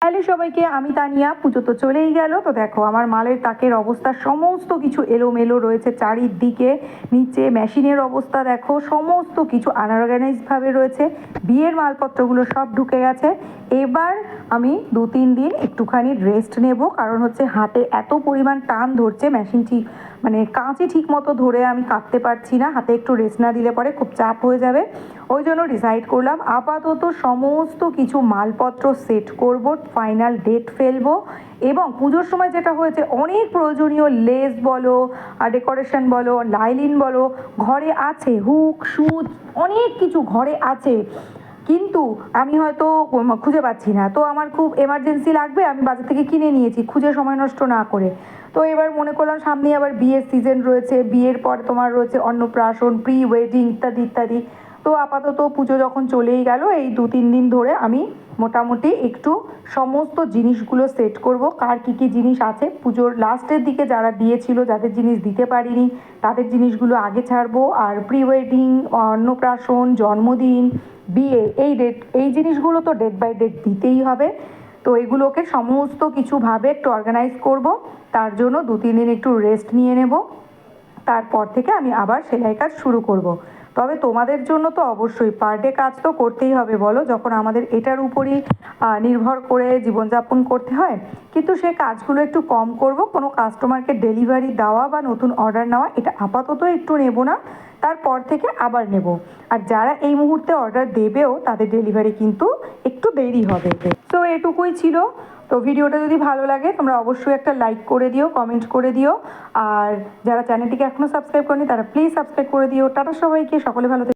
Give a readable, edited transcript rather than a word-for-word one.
Hello সবাইকে, আমি তানিয়া। পুজো তো চলেই গেল, তো দেখো আমার মালের তাকের অবস্থা সমস্ত কিছু এলোমেলো রয়েছে চারিদিকে। নিচে মেশিনের অবস্থা দেখো, সমস্ত কিছু আনঅর্গানাইজডভাবে রয়েছে। বিয়ের মালপত্রগুলো সব ঢুকে গেছে। এবার আমি 2-3 দিন একটুখানি রেস্ট নেব, কারণ হচ্ছে হাতে এত পরিমাণ টান ধরছে, মেশিনটি মানে কাঁচি ঠিক মতো ধরে আমি কাটতে পারছি না। হাতে একটু রেস্ট না দিলে পরে খুব চাপ হয়ে যাবে। ওই জন্য ডিসাইড করলাম আপাতত সমস্ত কিছু মালপত্র সেট করব, ফাইনাল ডেট ফেলবো। এবং পুজোর সময় যেটা হয়েছে, অনেক প্রয়োজনীয় লেস বলো আর ডেকোরেশন বলো, লাইলিন বলো, ঘরে আছে। হুক সুচ অনেক কিছু ঘরে আছে, কিন্তু আমি হয়তো খুঁজে পাচ্ছি না। তো আমার খুব এমার্জেন্সি লাগবে, আমি বাজার থেকে কিনে নিয়েছি খুঁজে সময় নষ্ট না করে। তো এবার মনে করলাম সামনে আবার বিয়ের সিজন রয়েছে, বিয়ের পর তোমার রয়েছে অন্নপ্রাশন, প্রি ওয়েডিং ইত্যাদি ইত্যাদি। তো আপাতত পুজো যখন চলেই গেল, এই 2-3 দিন ধরে আমি মোটামুটি একটু সমস্ত জিনিসগুলো সেট করব। কার কী কী জিনিস আছে, পুজোর লাস্টের দিকে যারা দিয়েছিল, যাদের জিনিস দিতে পারিনি তাদের জিনিসগুলো আগে ছাড়বো। আর প্রি ওয়েডিং, অন্নপ্রাশন, জন্মদিন, বিয়ে, এই জিনিসগুলো তো ডেট বাই ডেট দিতেই হবে। তো এগুলোকে সমস্ত কিছুভাবে একটু অর্গানাইজ করব। তার জন্য 2-3 দিন একটু রেস্ট নিয়ে নেব, তারপর থেকে আমি আবার সেলাই কাজ শুরু করব। তবে তোমাদের জন্য তো অবশ্যই পার ডে কাজ তো করতেই হবে বলো, যখন আমাদের এটার উপরই নির্ভর করে জীবনযাপন করতে হয়। কিন্তু সে কাজগুলো একটু কম করব, কোনো কাস্টমারকে ডেলিভারি দেওয়া বা নতুন অর্ডার নেওয়া এটা আপাতত একটু নেব না, তারপর থেকে আবার নেব। আর যারা এই মুহূর্তে অর্ডার দেবেও তাদের ডেলিভারি কিন্তু একটু দেরি হবে। তো এটুকুই ছিল। তো ভিডিওটা যদি ভালো লাগে তোমরা অবশ্যই একটা লাইক করে দিও, কমেন্ট করে দিও। আর যারা চ্যানেলটিকে এখনও সাবস্ক্রাইব করেনি তারা প্লিজ সাবস্ক্রাইব করে দিও। টাটা সবাইকে, সকলে ভালো